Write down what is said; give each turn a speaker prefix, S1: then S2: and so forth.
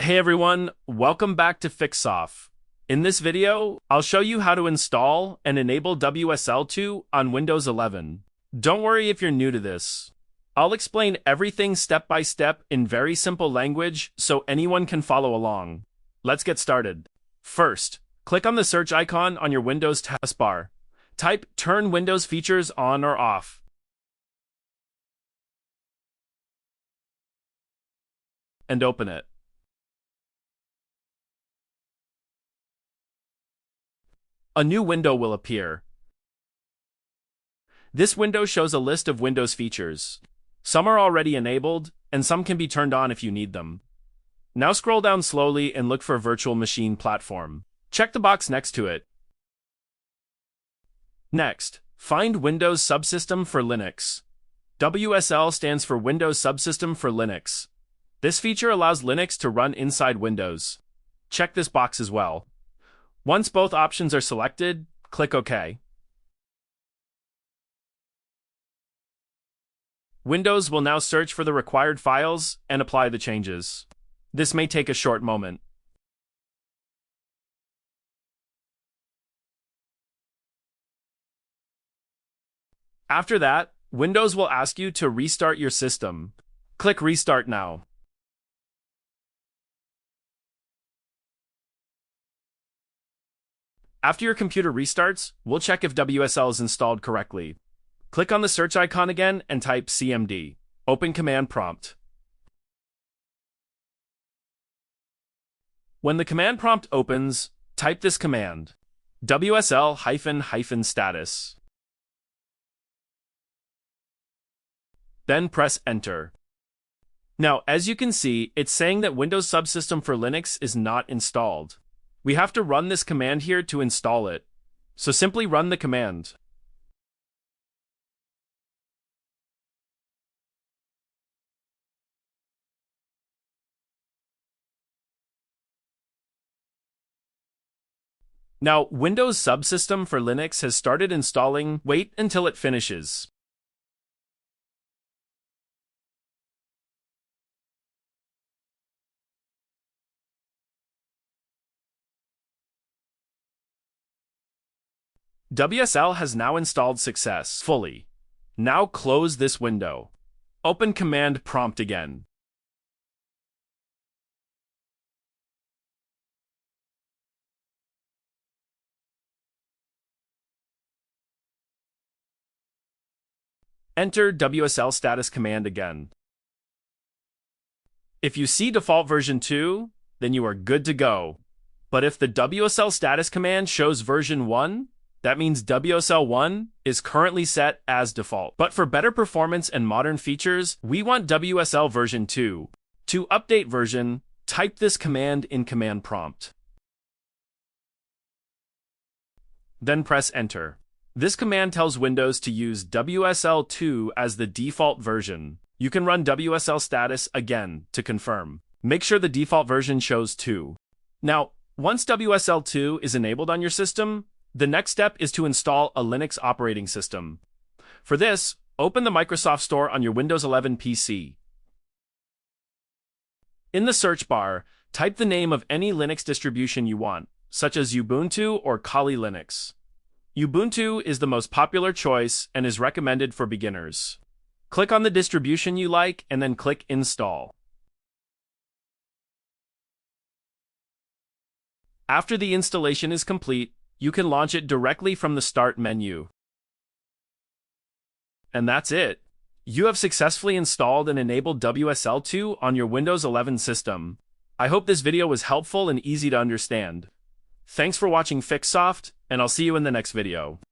S1: Hey everyone, welcome back to FixOff. In this video, I'll show you how to install and enable WSL2 on Windows 11. Don't worry if you're new to this. I'll explain everything step by step in very simple language so anyone can follow along. Let's get started. First, click on the search icon on your Windows taskbar. Type "Turn Windows Features On or Off" and open it. A new window will appear. This window shows a list of Windows features. Some are already enabled, and some can be turned on if you need them. Now scroll down slowly and look for Virtual Machine Platform. Check the box next to it. Next, find Windows Subsystem for Linux. WSL stands for Windows Subsystem for Linux. This feature allows Linux to run inside Windows. Check this box as well. Once both options are selected, click OK. Windows will now search for the required files and apply the changes. This may take a short moment. After that, Windows will ask you to restart your system. Click Restart now. After your computer restarts, we'll check if WSL is installed correctly. Click on the search icon again and type CMD. Open command prompt. When the command prompt opens, type this command: WSL-status. Then press Enter. Now, as you can see, it's saying that Windows Subsystem for Linux is not installed. We have to run this command here to install it. So simply run the command. Now, Windows Subsystem for Linux has started installing. Wait until it finishes. WSL has now installed successfully. Now close this window. Open command prompt again. Enter WSL status command again. If you see default version 2, then you are good to go. But if the WSL status command shows version 1, that means WSL1 is currently set as default. But for better performance and modern features, we want WSL version 2. To update version, type this command in command prompt. Then press Enter. This command tells Windows to use WSL2 as the default version. You can run WSL status again to confirm. Make sure the default version shows 2. Now, once WSL2 is enabled on your system, the next step is to install a Linux operating system. For this, open the Microsoft Store on your Windows 11 PC. In the search bar, type the name of any Linux distribution you want, such as Ubuntu or Kali Linux. Ubuntu is the most popular choice and is recommended for beginners. Click on the distribution you like and then click Install. After the installation is complete, you can launch it directly from the Start menu. And that's it. You have successfully installed and enabled WSL2 on your Windows 11 system. I hope this video was helpful and easy to understand. Thanks for watching FixSoft, and I'll see you in the next video.